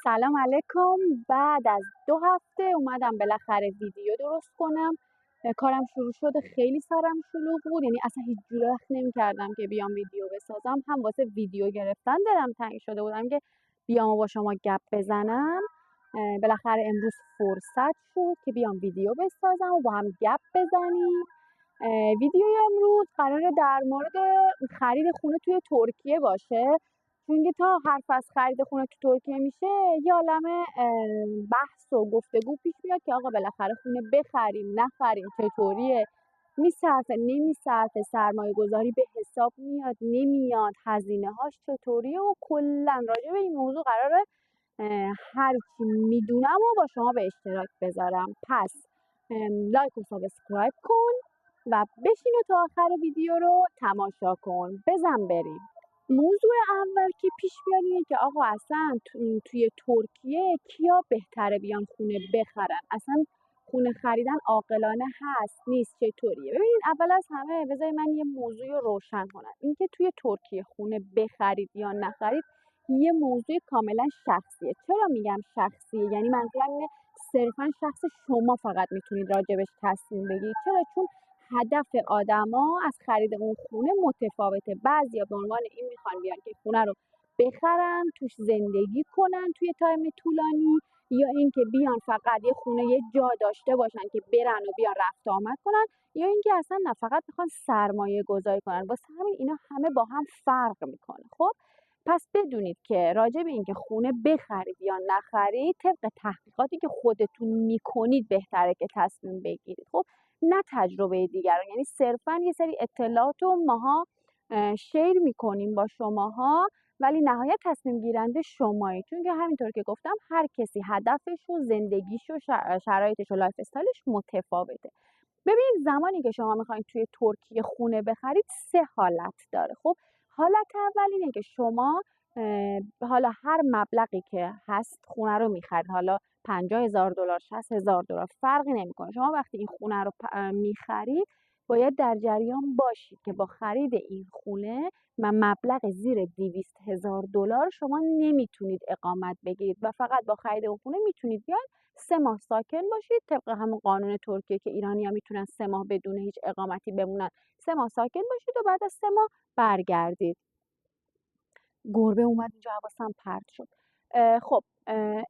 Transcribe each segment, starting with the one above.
سلام علیکم. بعد از 2 هفته اومدم بالاخره ویدیو درست کنم. کارم شروع شده، خیلی سرم شلوغ بود، یعنی اصلا هیچ جوره وقت نمی‌کردم که بیام ویدیو بسازم. هم واسه ویدیو گرفتن دلم تنگ شده بودم که بیام و با شما گپ بزنم. بالاخره امروز فرصت شد که بیام ویدیو بسازم و با هم گپ بزنیم. ویدیوی امروز قراره در مورد خرید خونه توی ترکیه باشه، چون که تا حرف از خرید خونه تو ترکیه میشه یه عالمه بحث و گفتگو پیش میاد که آقا بالاخره خونه بخریم نخریم، چطوریه، میصرفه نمیصرفه، سرمایه گذاری به حساب میاد نمیاد، هزینه هاش چطوریه و کلا راجع به این موضوع قراره هرچی میدونم و با شما به اشتراک بذارم. پس لایک و سابسکرایب کن و بشین و تا آخر ویدیو رو تماشا کن. بزن بریم. موضوع اول که پیش میاد اینه که آقا اصلا توی ترکیه کیا بهتره بیان خونه بخرن؟ اصلا خونه خریدن عاقلانه هست نیست، چطوریه؟ ببینید، اول از همه بذارید من یه موضوع رو روشن کنم. اینکه توی ترکیه خونه بخرید یا نخرید یه موضوع کاملا شخصیه. چرا میگم شخصیه؟ یعنی منظورم اینه صرفا شخص شما فقط میتونید راجبش تصمیم بگیرید. چرا؟ چون هدف آدما از خرید اون خونه متفاوته. بعضیا به عنوان این میخوان بیان که خونه رو بخرن، توش زندگی کنن توی تایم طولانی، یا اینکه بیان فقط یه خونه یه جا داشته باشن که برن و بیان رفت آمد کنن، یا اینکه اصلا نه، فقط میخوان سرمایه گذاری کنن. واسه همین اینا همه با هم فرق میکنه. خب پس بدونید که راجع به اینکه خونه بخرید یا نخرید طبق تحقیقاتی که خودتون میکنید بهتره که تصمیم بگیرید. خب نه تجربه دیگران، یعنی صرفا یه سری اطلاعات رو ماها شیر میکنیم با شماها، ولی نهایت تصمیم گیرنده شمایید. چون که همینطور که گفتم هر کسی هدفش و زندگیش و شرایطش و لایف استایلش متفاوته. ببینید، زمانی که شما میخواین توی ترکیه خونه بخرید 3 حالت داره. خب حالت اول اینه که شما حالا هر مبلغی که هست خونه رو میخرید، حالا $50,000 $60,000 فرقی نمیکنه. شما وقتی این خونه رو میخرید باید در جریان باشید که با خرید این خونه و مبلغ زیر $200,000 شما نمیتونید اقامت بگیرید و فقط با خرید اون خونه میتونید بیاید 3 ماه ساکن باشید. طبق همون قانون ترکیه که ایرانی‌ها میتونن 3 ماه بدون هیچ اقامتی بمونن، 3 ماه ساکن باشید و بعد از 3 ماه برگردید. گربه اومد اینجا، حواسم پرت شد. خب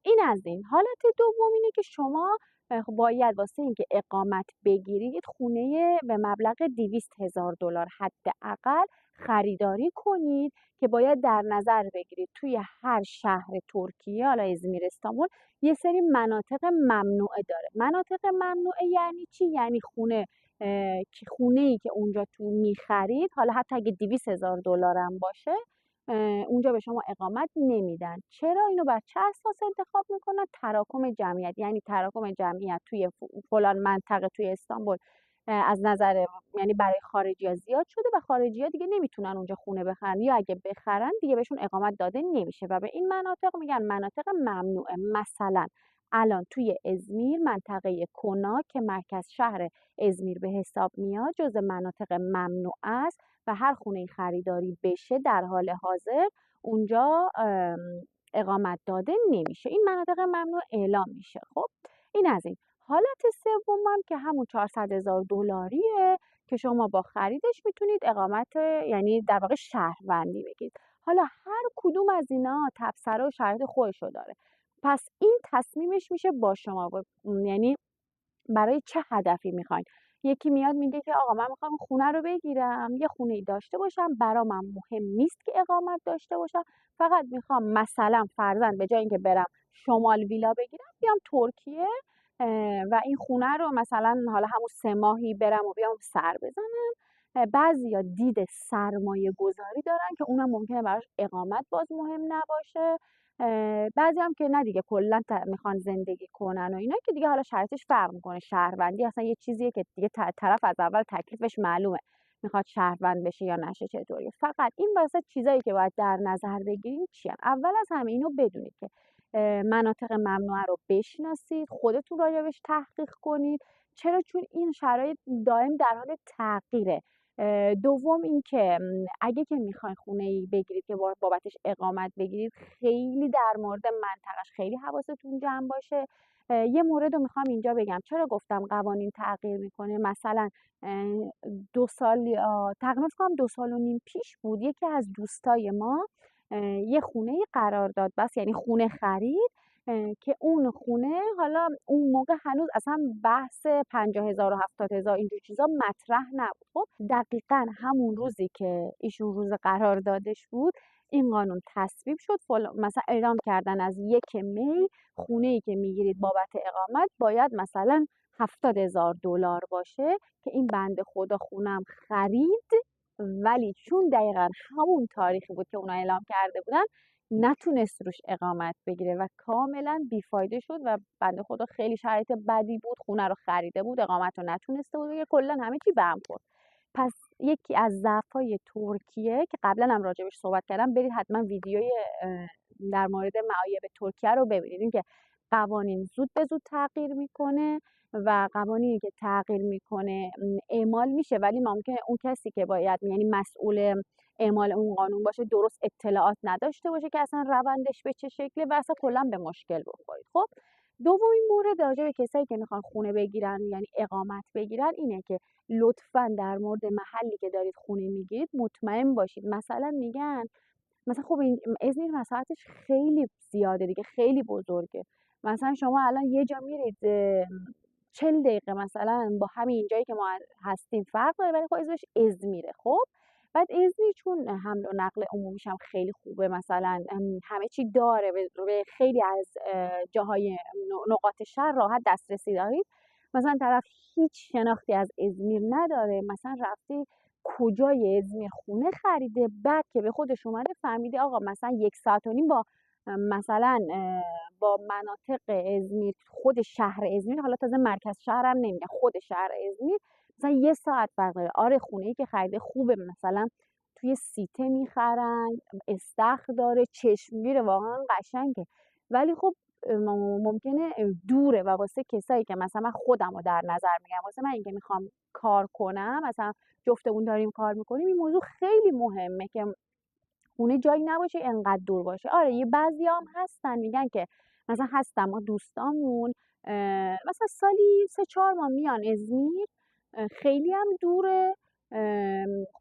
این از این. حالت دوم اینه که شما باید واسه اینکه اقامت بگیرید خونه به مبلغ $200,000 حداقل خریداری کنید که باید در نظر بگیرید توی هر شهر ترکیه، حالا ازمیر، استانبول، یه سری مناطق ممنوعه داره. مناطق ممنوعه یعنی چی؟ یعنی خونه‌ای که اونجا تو میخرید، حالا حتی اگه $200,000 هم باشه، اونجا به شما اقامت نمیدن. چرا؟ اینو بر چه اساس انتخاب میکنن؟ تراکم جمعیت. یعنی تراکم جمعیت توی فلان منطقه توی استانبول از نظر، یعنی برای خارجی‌ها زیاد شده و خارجی‌ها دیگه نمیتونن اونجا خونه بخرن، یا اگه بخرن دیگه بهشون اقامت داده نمیشه و به این مناطق میگن مناطق ممنوعه. مثلا الان توی ازمیر منطقه کنا که مرکز شهر ازمیر به حساب میاد جز مناطق ممنوع است و هر خونه خریداری بشه در حال حاضر اونجا اقامت داده نمیشه. این مناطق ممنوع اعلام میشه. خب این از این. حالت سومم که همون $400,000 که شما با خریدش میتونید اقامت، یعنی در واقع شهروندی بگیرید. حالا هر کدوم از اینا تبصره و شرایط خودشو داره. پس این تصمیمش میشه با شما، یعنی برای چه هدفی میخواین. یکی میاد میگه که آقا من میخوام خونه رو بگیرم، یه خونه ای داشته باشم، برام مهم نیست که اقامت داشته باشم، فقط میخوام مثلا فرضاً به جای اینکه برم شمال ویلا بگیرم بیام ترکیه و این خونه رو مثلا حالا همون 3 ماهی برم و بیام سر بزنم. بعضیا دید سرمایه گذاری دارن که اونم ممکنه براش اقامت باز مهم نباشه. بعضی هم که نه دیگه، کلا میخوان زندگی کنن و اینا، که دیگه حالا شرطش فرق میکنه. شهروندی اصلا یه چیزیه که دیگه طرف از اول تکلیفش معلومه میخواد شهروند بشه یا نشه چطوریه. فقط این واسه چیزایی که باید در نظر بگیرید چیه. اول از همه اینو بدونید که مناطق ممنوعه رو بشناسید، خودتون راجبش تحقیق کنید. چرا؟ چون این شرایط دائم در حال تغییره دوم اینکه اگه که میخواین خونه‌ای بگیرید که بابتش اقامت بگیرید، خیلی در مورد منطقش خیلی حواستون جمع باشه. یه مورد رو میخوام اینجا بگم، چرا گفتم قوانین تغییر میکنه. مثلا 2 سال تقریبا فکر کنم 2 سال و نیم پیش بود، یکی از دوستای ما یه خونه قرار داد، بس یعنی خونه خرید که اون خونه، حالا اون موقع هنوز اصلا بحث 50,000 و 70,000 اینجور چیزا مطرح نبود. خب دقیقا همون روزی که ایشون روز قرار دادش بود، این قانون تصویب شد. مثلا اعلام کردن از 1 می خونه‌ای که میگیرید بابت اقامت باید مثلا $70,000 باشه، که این بنده خدا خونم خرید، ولی چون دقیقا همون تاریخی بود که اونا اعلام کرده بودن، نتونست روش اقامت بگیره و کاملا بیفایده شد و بنده خدا خیلی شرایط بدی بود، خونه رو خریده بود، اقامت رو نتونسته بود بگیره، کلا همه چی به هم خورد. پس یکی از ضعف‌های ترکیه که قبلا هم راجبش صحبت کردم، برید حتما ویدیوی در مورد معایب ترکیه رو ببینید. این که قوانین زود به زود تغییر میکنه و قوانینی که تغییر میکنه اعمال میشه، ولی ممکنه اون کسی که باید، یعنی مسئول اعمال اون قانون باشه، درست اطلاعات نداشته باشه که اصلا روندش به چه شکله و اصلا کلا به مشکل بخورید. خب دومین مورد راجع به کسایی که میخوان خونه بگیرن، یعنی اقامت بگیرن، اینه که لطفاً در مورد محلی که دارید خونه میگیرید مطمئن باشید. مثلا میگن مثلا خب این ازمیر مساحتش خیلی زیاده دیگه، خیلی بزرگه. مثلا شما الان یه جا میرید 40 دقیقه مثلا با همین جایی که ما هستیم فرق داره، ولی خب اسمش ازمیره. خب بعد ازمیر چون حمل و نقل عمومیش هم خیلی خوبه، مثلا همه چی داره، به خیلی از جاهای نقاط شهر راحت دسترسی دارید. مثلا طرف هیچ شناختی از ازمیر نداره، مثلا رفته کجای ازمیر خونه خریده، بعد که به خودش اومده فهمیده آقا مثلا 1 ساعت و نیم با مثلا با مناطق ازمیر، خود شهر ازمیر، حالا تازه مرکز شهرم نمیگم، خود شهر ازمیر مثلا 1 ساعت فرق داره. آره خونه‌ای که خریده خوبه، مثلا توی سیته میخرن، استخر داره، چشمگیره، واقعا قشنگه، ولی خب ممکنه دوره و واسه کسایی که مثلا من خودم رو در نظر میگم، واسه من اینکه میخوام کار کنم، مثلا جفتمون داریم کار میکنیم، این موضوع خیلی مهمه که خونه جایی نباشه انقدر دور باشه. آره یه بعضیام هستن میگن که مثلا هستن ما دوستامون مثلا سالی 3-4 ماه میان ازمیر، خیلی هم دوره،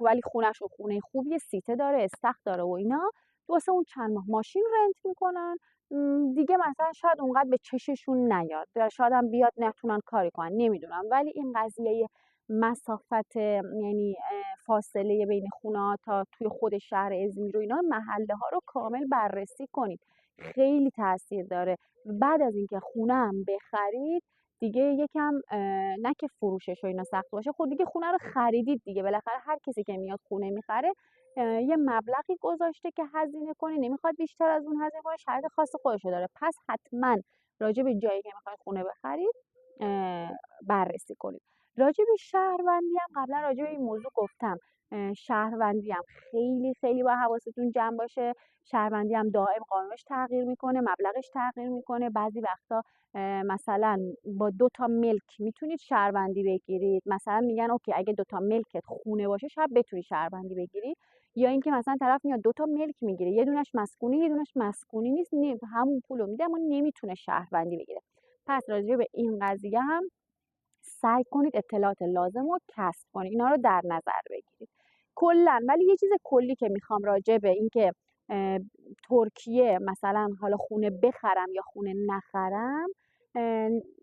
ولی خونه‌ش خونه خوبیه، سیته داره، استخر داره و اینا، واسه اون چند ماه ماشین رنت میکنن دیگه. مثلا شاید اونقدر به چششون نیاد، شاید هم بیاد نتونن کاری کنن، نمیدونم، ولی این قضیه مسافت، یعنی فاصله بین خونه تا توی خود شهر ازمیر و اینا، محله ها رو کامل بررسی کنید، خیلی تاثیر داره. بعد از اینکه خونه هم بخرید دیگه یکم نه که فروشش و اینا سخت باشه، خود دیگه خونه رو خریدید دیگه، بالاخره هر کسی که میاد خونه میخره یه مبلغی گذاشته که هزینه کنه، نمیخواد بیشتر از اون هزینه کنه، شرایط خاص خودشو داره. پس حتما راجع به جایی که میخواید خونه بخرید بررسی کنید. راجع به شهروندی هم قبلا راجع به این موضوع گفتم، شهروندی هم خیلی خیلی با حواستون جمع باشه. شهروندی هم دائم قانونش تغییر میکنه، مبلغش تغییر میکنه. بعضی وقتا مثلا با 2 تا ملک میتونید شهروندی بگیرید، مثلا میگن اوکی اگه 2 تا ملکت خونه باشه شاید بتونی شهروندی بگیری، یا اینکه مثلا طرف میاد 2 تا ملک میگیره، یه دونش مسکونی یه دونش مسکونی نیست، همون پولو میده اما نمیتونه شهروندی بگیره. پس راجع به این قضیه هم سعی کنید اطلاعات لازم رو کسب کنید، اینا رو در نظر بگیرید کلا. ولی یه چیز کلی که میخوام راجع به این که ترکیه مثلا حالا خونه بخرم یا خونه نخرم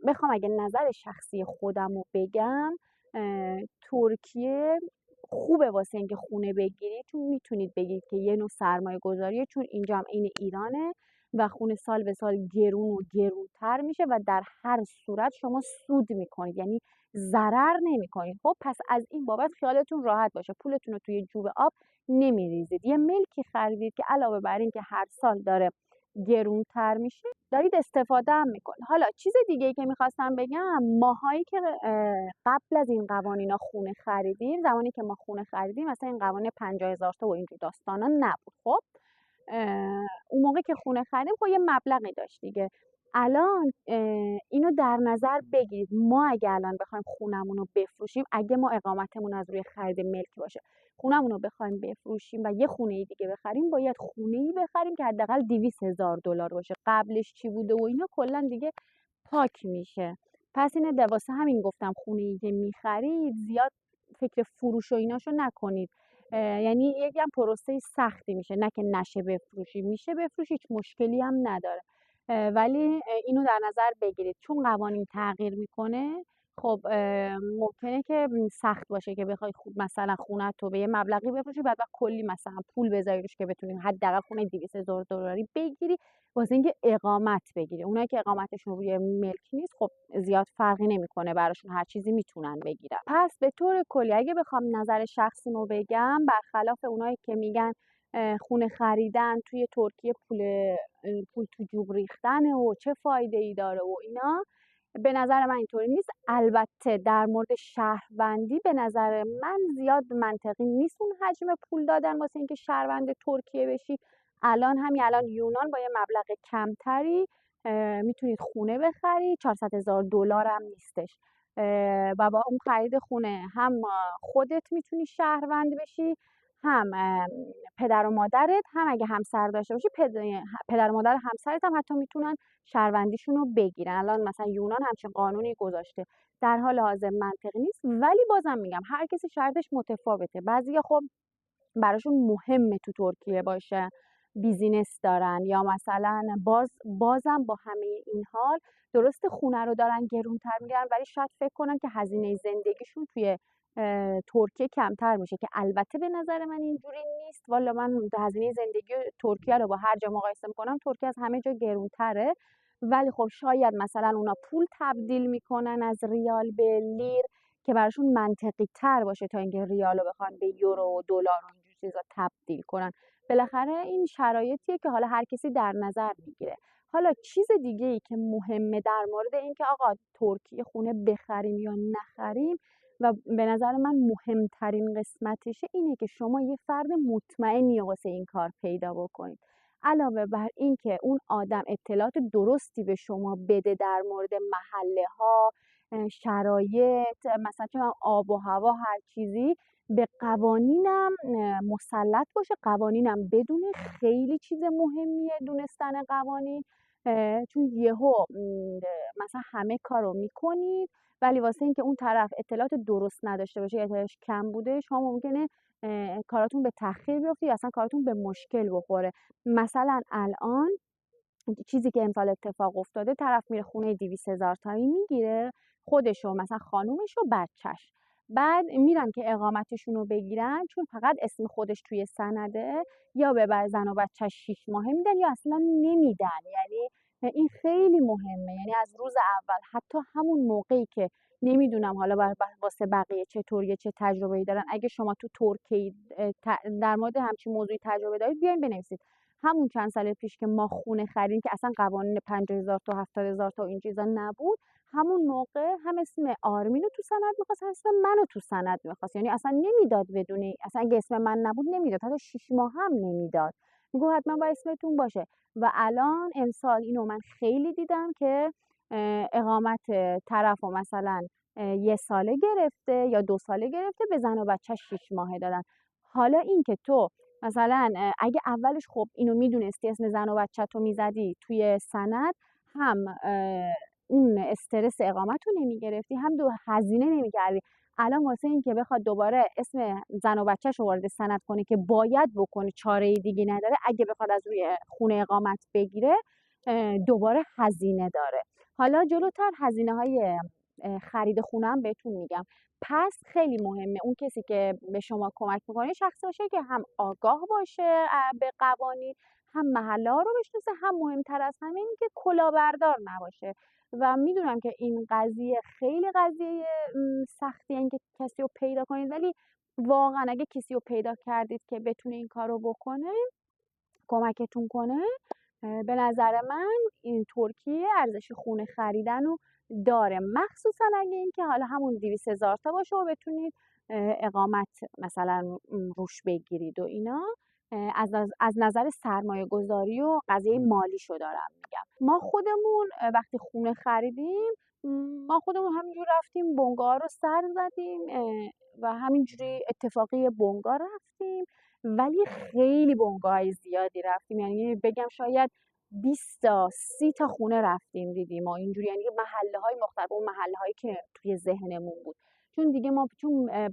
بخوام اگه نظر شخصی خودم رو بگم، ترکیه خوبه واسه اینکه خونه بگیرید، چون میتونید بگید که یه نوع سرمایه گذاریه، چون اینجا هم عین ایرانه و خونه سال به سال گرون و گرونتر میشه و در هر صورت شما سود میکنید، یعنی ضرر نمیکنید. خب پس از این بابت خیالتون راحت باشه، پولتون رو توی جوب آب نمیریزید. یه ملکی خریدید که علاوه بر این که هر سال داره گرونتر میشه، دارید استفاده هم میکنید. حالا چیز دیگه ای که میخواستم بگم، ماهایی که قبل از این قوانینا خونه خریدیم، زمانی که ما خونه خریدیم مثلا این قوانین 50,000 تا و اینجور داستانا نبود. خب اون موقع که خونه خریدیم خب یه مبلغی داشت دیگه. الان اینو در نظر بگیرید، ما اگه الان بخوایم خونمون رو بفروشیم، اگه ما اقامتمون از روی خرید ملکی باشه، خونمون رو بخوایم بفروشیم و یه خونه دیگه بخریم، باید خونه‌ای بخریم که حداقل $200,000 باشه. قبلش چی بوده و اینا کلا دیگه پاک میشه. پس اینه واسه همین گفتم خونه‌ای که میخرید زیاد فکر فروش و ایناشو نکنید. یعنی یکم پروسه سختی میشه، نه که نشه بفروشی، میشه بفروشی، هیچ مشکلی هم نداره. ولی اینو در نظر بگیرید چون قوانین تغییر میکنه. خب ممکنه که سخت باشه که بخوای مثلا خونت رو به یه مبلغی بفروشی، بعد کلی مثلا پول بذاری روش که بتونی حداقل خونه $200,000 بگیری واسه اینکه اقامت بگیری. اونایی که اقامتشون روی ملک نیست خب زیاد فرقی نمیکنه براشون، هر چیزی میتونن بگیرن. پس به طور کلی اگه بخوام نظر شخصیمو بگم، برخلاف اونایی که میگن خونه خریدن توی ترکیه پول تو جوب ریختنه و چه فایده ای داره و اینا، به نظر من اینطوری نیست. البته در مورد شهروندی به نظر من زیاد منطقی نیست اون حجم پول دادن واسه اینکه شهروند ترکیه بشی. همین الان یونان با یه مبلغ کمتری میتونید خونه بخری، $400,000 هم نیستش. و با اون خرید خونه هم خودت میتونی شهروند بشی، هم پدر و مادرت، هم اگه همسر داشته باشی پدر و مادر همسرت هم حتی میتونن شهروندیشون رو بگیرن. الان مثلا یونان همچین قانونی گذاشته. در حال حاضر منطقی نیست، ولی بازم میگم هر کسی شرطش متفاوته. بعضیا خب براشون مهمه تو ترکیه باشه، بیزینس دارن، یا مثلا بازم با همه این حال درست خونه رو دارن گرونتر میگیرن، ولی شاید فکر کنن که هزینه زندگیشون توی ترکیه کمتر میشه، که البته به نظر من اینجوری نیست. والا من هزینه زندگی ترکیه رو با هر جا مقایسه میکنم، ترکیه از همه جا گرونتره. ولی خب شاید مثلا اونا پول تبدیل میکنن از ریال به لیر که براشون منطقی تر باشه تا اینکه ریال رو بخوان به یورو و دلار و اینجور چیزا تبدیل کنن. بالاخره این شرایطیه که حالا هر کسی در نظر میگیره. حالا چیز دیگه ای که مهمه در مورد اینکه آقا ترکیه خونه بخریم یا نخریم و به نظر من مهمترین قسمتشه اینه که شما یه فرد مطمئنی واسه این کار پیدا بکنید. علاوه بر این که اون آدم اطلاعات درستی به شما بده در مورد محله ها، شرایط، مثلا چون آب و هوا، هر چیزی، به قوانینم مسلط باشه، قوانینم بدونه. خیلی چیز مهمیه دونستن قوانین، چون یهو مثلا همه کارو میکنید ولی واسه اینکه اون طرف اطلاعات درست نداشته باشه یا اطلاعاتش کم بوده، شما ممکنه کاراتون به تأخیر بیفته یا اصلا کاراتون به مشکل بخوره. مثلا الان چیزی که امسال اتفاق افتاده، طرف میره خونه 200,000 تایی میگیره، خودش و مثلا خانومش و بچهش، بعد میرن که اقامتشون رو بگیرن، چون فقط اسم خودش توی سنده، یا به زن و بچهش 6 ماهه میدن یا اصلا نمیدن. یعنی این خیلی مهمه، یعنی از روز اول، حتی همون موقعی که نمیدونم حالا واسه بقیه چطوریه، چه تجربه‌ای دارن. اگه شما تو ترکیه در مورد همچین موضوعی تجربه دارید، بیاین بنویسید. همون چند سال پیش که ما خونه خریدیم که اصلا قوانین 50,000 تا 70,000 تا این چیزا نبود، همون موقع هم اسم آرمین رو تو سند میخواست، هم اسم منو تو سند میخواست. یعنی اصلا نمیداد بدون، اصلا اگه اسم من نبود نمیداد، حتی 6 ماه هم نمیداد، میگو حتما با اسمتون باشه. و الان امسال اینو من خیلی دیدم که اقامت طرف و مثلا 1 ساله گرفته یا 2 ساله گرفته، به زن و بچه 6 ماهه دادن. حالا این که تو مثلا اگه اولش خب اینو میدونستی، اسم زن و بچه تو میزدی توی سند، هم اون استرس اقامت رو نمیگرفتی، هم هزینه نمیکردی. الان واسه این که بخواد دوباره اسم زن و بچهش رو وارد سند کنه که باید بکنه، چاره دیگه نداره، اگه بخواد از روی خونه اقامت بگیره دوباره هزینه داره. حالا جلوتر هزینه های خرید خونه هم بهتون میگم. پس خیلی مهمه اون کسی که به شما کمک میکنه شخصی باشه که هم آگاه باشه به قوانین، هم محله ها رو بشناسه، هم مهمتر از همه این که کلاهبردار نباشه. و میدونم که این قضیه خیلی قضیه سختیه، این که کسی رو پیدا کنید، ولی واقعا اگه کسی رو پیدا کردید که بتونه این کار رو بکنه، کمکتون کنه، به نظر من این ترکیه ارزش خونه خریدن رو داره، مخصوصا اگه این که حالا همون 200,000 تا باشه و بتونید اقامت مثلا روش بگیرید و اینا. از نظر سرمایه گذاری و قضیه مالیشو دارم میگم. ما خودمون وقتی خونه خریدیم ما خودمون همینجور رفتیم بنگاه رو سر زدیم و همینجوری اتفاقی بنگاه رفتیم، ولی خیلی بنگاه زیادی رفتیم، یعنی بگم شاید 20 تا 30 تا خونه رفتیم دیدیم و اینجوری، یعنی محله های مختلف، اون محله هایی که توی ذهنمون بود. چون دیگه ما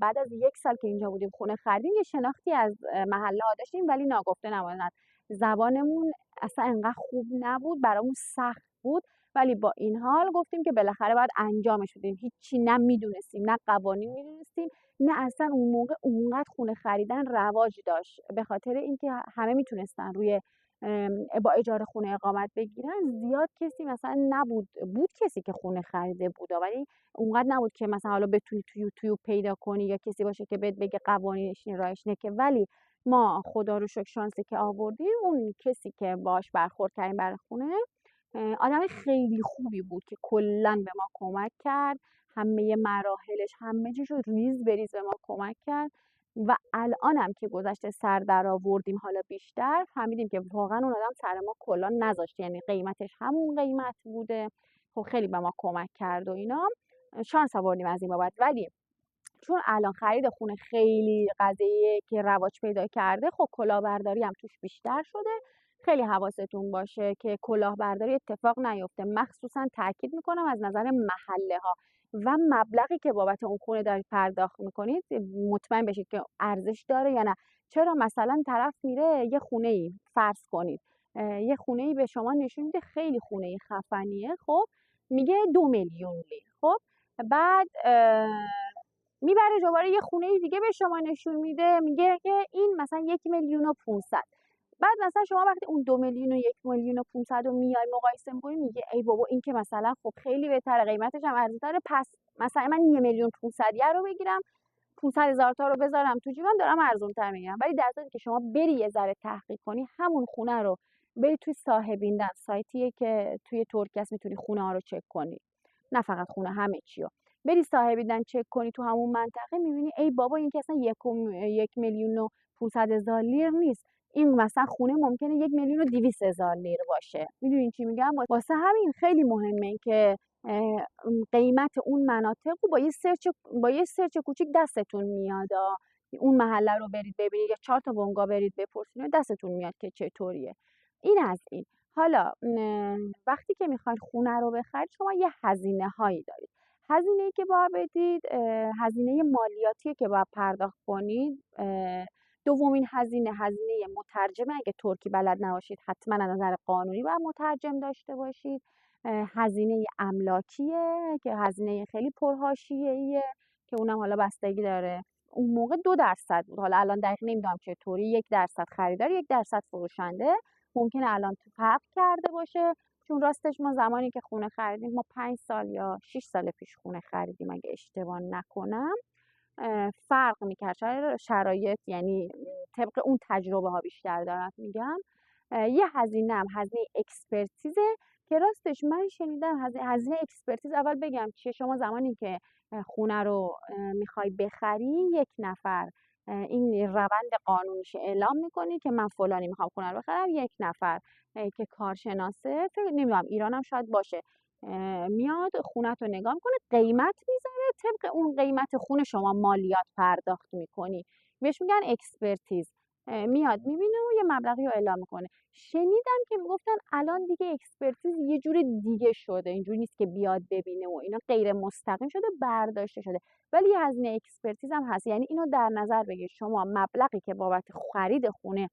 بعد از 1 سال که اینجا بودیم خونه خریدیم یه شناختی از محله ها داشتیم، ولی ناگفته نماند زبانمون اصلا انقدر خوب نبود، برامون سخت بود، ولی با این حال گفتیم که بالاخره باید انجامش بدیم. هیچی نه میدونستیم نه قوانین میدونستیم نه اصلا اون موقع اونقدر خونه خریدن رواج داشت، به خاطر اینکه همه میتونستن روی با اجاره خونه اقامت بگیرن. زیاد کسی مثلا نبود، بود کسی که خونه خریده بود ولی اونقدر نبود که مثلا حالا بتونی تو یوتیوب پیدا کنی یا کسی باشه که بهت بگه قوانینش اینه رایش نه که. ولی ما خدا رو شکر شانسی که آوردیم اون کسی که باش برخورد کردیم برای خونه آدم خیلی خوبی بود که کلا به ما کمک کرد، همه مراحلش همه چیشو ریز بریز به ما کمک کرد و الانم که گذشته سر در آوردیم حالا بیشتر فهمیدیم که واقعا اون آدم سر ما کلا نذاشت، یعنی قیمتش همون قیمت بوده. خب خیلی به ما کمک کرد و اینا، شانس آوردیم از این بابت. ولی چون الان خرید خونه خیلی قضیه که رواج پیدا کرده، خب کلاهبرداری هم توش بیشتر شده. خیلی حواستون باشه که کلاهبرداری اتفاق نیفته، مخصوصا تاکید میکنم از نظر محله ها و مبلغی که بابت اون خونه دارید پرداخت میکنید مطمئن بشید که ارزش داره یا نه. چرا مثلا طرف میره یه خونه ای فرض کنید یه خونه ای به شما نشون میده خیلی خونه ای خفنیه، خب میگه 2 میلیون لیر، خب بعد میبره دوباره یه خونه دیگه به شما نشون میده میگه که این مثلا 1,500,000. بعد مثلا شما وقتی اون 2 میلیون و 1,500,000 رو میای مقایسه می‌کنی میگه ای بابا این که مثلا خب خیلی بهتره، قیمتش هم ارزش‌تره، پس مثلا من 1,500,000 رو بگیرم 500,000 تا رو بذارم تو جیبم دارم ارزون‌تر میگیرم. ولی در صورتی که شما بری یه ذره تحقیق کنی همون خونه رو بری توی صاحبیندن، سایتیه که توی ترکیه میتونی خونه ها رو چک کنی، نه فقط خونه همه چی رو بری صاحبیدن چک کنی تو همون منطقه میبینی ای بابا این که اصلا 1,500,000 لیر نیست، این مثلا خونه ممکنه 1,200,000 لیر باشه. میدونین چی میگم؟ واسه همین خیلی مهمه که قیمت اون مناطق رو با یه سرچ کوچیک دستتون میاد. اون محله رو برید ببینید یا 4 تا بنگاه برید بپرسید دستتون میاد که چطوریه. این از این. حالا وقتی که میخواید خونه رو بخرید شما یه هزینه هایی دارید. هزینه‌ای که باید بدید هزینه مالیاتی که باید پرداخت کنید. دومین هزینه مترجمه، اگه ترکی بلد نباشید حتما از نظر قانونی باید مترجم داشته باشید. هزینه املاکیه که هزینه خیلی پرحاشیه‌ایه که اونم حالا بستگی داره. اون موقع 2% بود، حالا الان دقیق نمیدونم چطوری، 1% خریدار 1% فروشنده. ممکنه الان فرق کرده باشه چون راستش ما زمانی که خونه خریدیم ما 5 سال یا 6 سال پیش خونه خریدیم اگه اشتباه نکنم، فرق میکرد شرایط، یعنی طبق اون تجربه ها بیشتر دارم میگم. یه هزینه هم هزینه اکسپرتیزه که راستش من شنیدم هزینه اکسپرتیز اول بگم چیه. شما زمانی که خونه رو میخوای بخری 1 نفر این روند قانونیش اعلام میکنی که من فلانی میخوام خونه رو بخرم، 1 نفر که کارشناسه، فکر نمیدونم ایران هم شاید باشه، میاد خونت رو نگاه میکنه قیمت میذاره، طبق اون قیمت خونه شما مالیات پرداخت میکنی، بهش میگن اکسپرتیز. میاد میبینه و یه مبلغی رو اعلام میکنه. شنیدم که میگفتن الان دیگه اکسپرتیز یه جور دیگه شده، اینجوری نیست که بیاد ببینه و اینا، غیر مستقیم شده، برداشته شده. ولی هزینه اکسپرتیز هم هست، یعنی اینو در نظر بگیرید شما مبلغی که بابت خرید خونه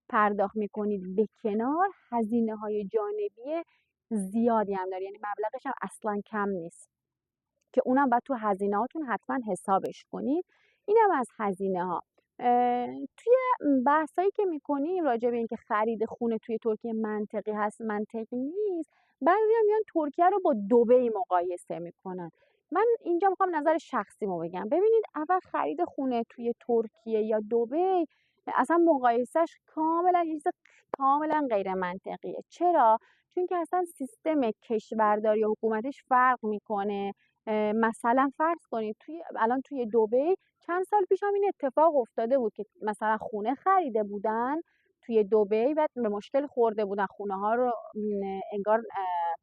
پرداخت میکنید به کنار هزینه های جانبی زیادی هم داره، یعنی مبلغش هم اصلا کم نیست که اونم باید تو هزینه‌هاتون حتما حسابش کنید. اینم از هزینه ها. توی بحثایی که میکنیم راجع به اینکه خرید خونه توی ترکیه منطقی هست منطقی نیست، بعضیا میان ترکیه رو با دبی مقایسه میکنن. من اینجا میخوام نظر شخصیمو بگم. ببینید اول خرید خونه توی ترکیه یا دبی اصلا مقایسهش کاملا غیر منطقیه. چرا؟ چون که اصلا سیستم کشورداری و حکومتش فرق میکنه. مثلا فرض کنید الان توی دبی چند سال پیش هم این اتفاق افتاده بود که مثلا خونه خریده بودن توی دبی و به مشکل خورده بودن، خونه ها رو انگار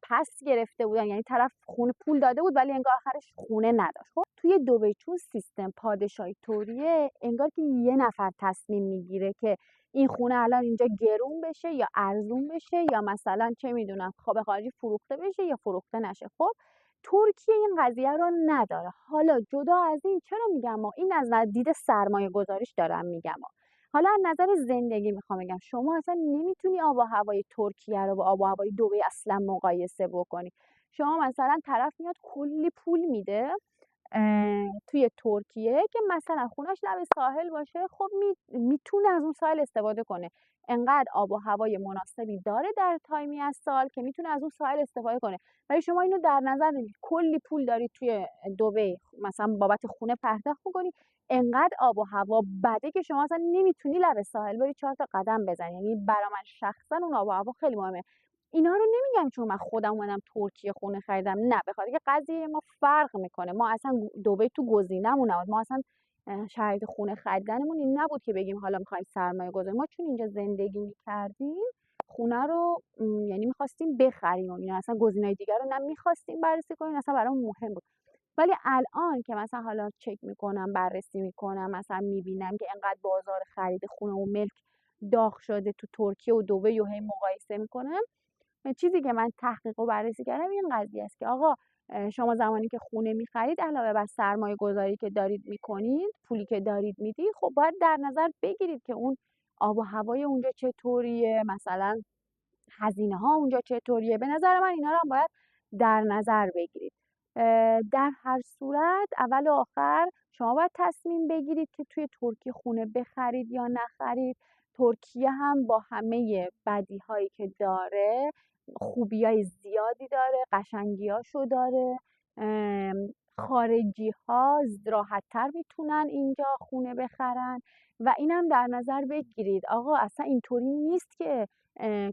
پس گرفته بودن، یعنی طرف خونه پول داده بود ولی انگار آخرش خونه نداشت. خب توی دبی چون سیستم پادشاهی طوریه، انگار که یه نفر تصمیم میگیره که این خونه الان اینجا گرون بشه یا ارزون بشه، یا مثلا چه میدونم خواب خارجی فروخته بشه یا فروخته نشه. خب ترکیه این قضیه رو نداره. حالا جدا از این، چرا میگم این از دید سرمایه گذاریش دارم میگم. حالا از نظر زندگی میخوام بگم، شما اصلا نمیتونی آب و هوای ترکیه رو با آب و هوای دبی اصلا مقایسه بکنی. شما مثلا طرف میاد کلی پول میده توی ترکیه که مثلا خونش لب ساحل باشه، خب میتونه از اون ساحل استفاده کنه، انقدر آب و هوای مناسبی داره در تایمی از سال که میتونه از اون ساحل استفاده کنه. ولی شما اینو در نظر بگیرید، کلی پول دارید توی دبی مثلا بابت خونه پرداخت میکنی، انقدر آب و هوا بده که شما اصلا نمیتونی لب ساحل بری 4 تا قدم بزنی. یعنی برای من شخصا اون آب و هوا خیلی مهمه. اینا رو نمیگم چون من خودم اومدم ترکیه خونه خریدم، نه، بخاطر که قضیه ما فرق میکنه. ما اصلا دبی تو گزینمون نبود، ما اصلا شرایط خونه خریدنمون این نبود که بگیم حالا میخوایم سرمایه گذاری. ما چون اینجا زندگی میکردیم خونه رو یعنی میخواستیم بخریم و اینا، اصلا گزینه‌های دیگر رو نه میخواستیم بررسی کنیم، اصلا برامون مهم بود. ولی الان که مثلا حالا چک میکنم، بررسی میکنم، مثلا میبینم که انقدر بازار خرید خونه و ملک داغ شده تو ترکیه و دبی و هی مقایسه میکنم، چیزی که من تحقیق و بررسی کردم این قضیه است که آقا شما زمانی که خونه میخرید علاوه بر سرمایه گذاری که دارید میکنید، پولی که دارید میدید، خب باید در نظر بگیرید که اون آب و هوای اونجا چطوریه، مثلا هزینه ها اونجا چطوریه. به نظر من اینا رو هم باید در نظر بگیرید. در هر صورت اول و آخر شما باید تصمیم بگیرید که توی ترکیه خونه بخرید یا نخرید. ترکیه هم با همه بدی هایی که داره خوبی های زیادی داره، قشنگی هاشو داره. خارجی ها راحت تر میتونن اینجا خونه بخرن و اینم در نظر بگیرید. آقا اصلا اینطوری نیست که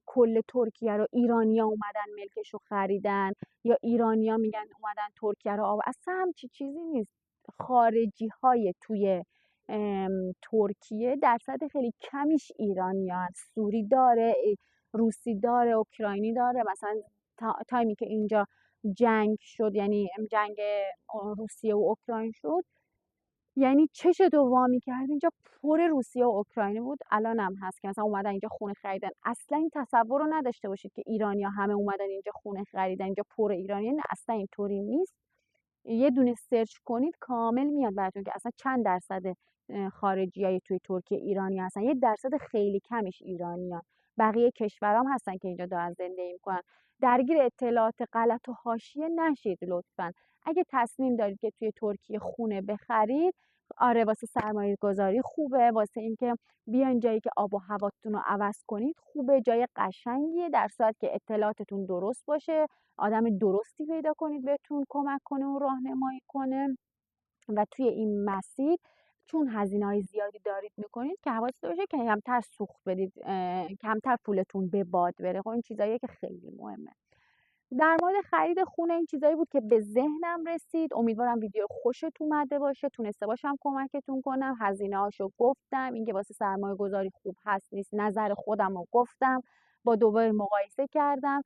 کل ترکیه رو ایرانیا اومدن ملکشو خریدن یا ایرانیا میگن اومدن ترکیه رو اصلا همچی چیزی نیست. خارجی های توی ترکیه درصد خیلی کمیش ایرانیان، سوری داره، روسی داره، اوکراینی داره. مثلا تایمی که اینجا جنگ شد، یعنی جنگ روسیه و اوکراین شد، یعنی چشتو وا می‌کرد اینجا پر روسیه و اوکراینی بود. الان هم هست که مثلا اومدن اینجا خونه خریدن. اصلا این تصور رو نداشته باشید که ایرانیا همه اومدن اینجا خونه خریدن، اینجا پر ایرانی، نه اصلا اینطوری نیست. یه دونه سرچ کنید کامل میاد براتون که اصلا چند درصد خارجیای توی ترکیه ایرانی هستن. یه درصد خیلی کمیش ایرانیان، بقیه کشورام هستن که اینجا دارن زندگی میکنن. درگیر اطلاعات غلط و حاشیه نشید لطفا. اگه تصمیم دارید که توی ترکیه خونه بخرید، آره واسه سرمایه گذاری خوبه، واسه اینکه بیاین جایی که آب و هواتون رو عوض کنید خوبه، جای قشنگیه، در صورت که اطلاعاتتون درست باشه، آدم درستی پیدا کنید بهتون کمک کنه و راهنمایی کنه. و توی این مسیر چون هزینه‌های زیادی دارید میکنید که حواستون باشه که کمتر سوخت بدید، کمتر پولتون به باد بره. خب این چیزاییه که خیلی مهمه. در مورد خرید خونه این چیزایی بود که به ذهنم رسید. امیدوارم ویدیو خوشتون اومده باشه، تونسته باشم کمکتون کنم. هزینه‌هاشو گفتم، اینکه واسه سرمایه گذاری خوب هست نیست، نظر خودم رو گفتم، با دبی مقایسه کردم.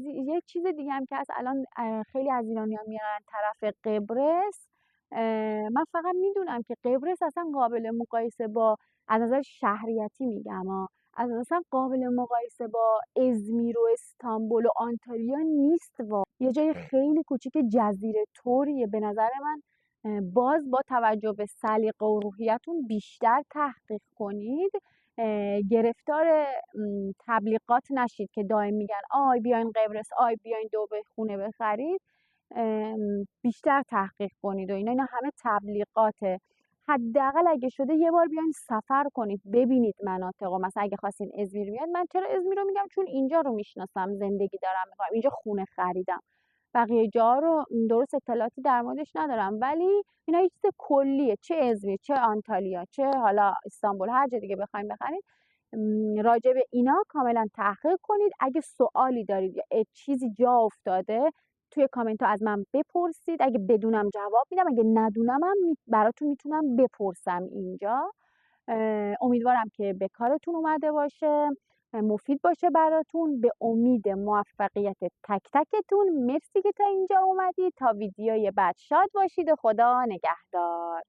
یک چیز دیگه هم که از الان خیلی از ایرانیان میارن طرف قبرس، من فقط میدونم که قبرس اصلا قابل مقایسه با، از نظر شهریتی میگم از اصلا قابل مقایسه با ازمیر و استانبول و آنتالیا نیست. یه جای خیلی کوچیک جزیره طوریه. به نظر من باز با توجه به سلیقه و روحیتون بیشتر تحقیق کنید، گرفتار تبلیغات نشید که دائم میگن آی بیاین قبرس، آی بیاین دبی خونه بخرید. بیشتر تحقیق کنید و اینا همه تبلیغاته. حداقل اگه شده یه بار بیاین سفر کنید، ببینید مناطق. مثلا اگه خواستین ازمیر بیاین، من چرا ازمیر رو میگم؟ چون اینجا رو میشناسم، زندگی دارم میکنم اینجا، خونه خریدم. بقیه جا رو درست اطلاعاتی در موردش ندارم، ولی اینا یه چیز کلیه، چه ازمیر، چه آنتالیا، چه حالا استانبول، هر جا دیگه بخواید بخرید، راجع به اینا کاملا تحقیق کنید. اگه سوالی دارید یا چیزی جا افتاده توی کامنت ها از من بپرسید، اگه بدونم جواب میدم، اگه ندونم هم براتون میتونم بپرسم اینجا. امیدوارم که به کارتون اومده باشه، مفید باشه براتون. به امید موفقیت تک تکتون. مرسی که تا اینجا اومدید. تا ویدیوی بعد شاد باشید و خدا نگهدار.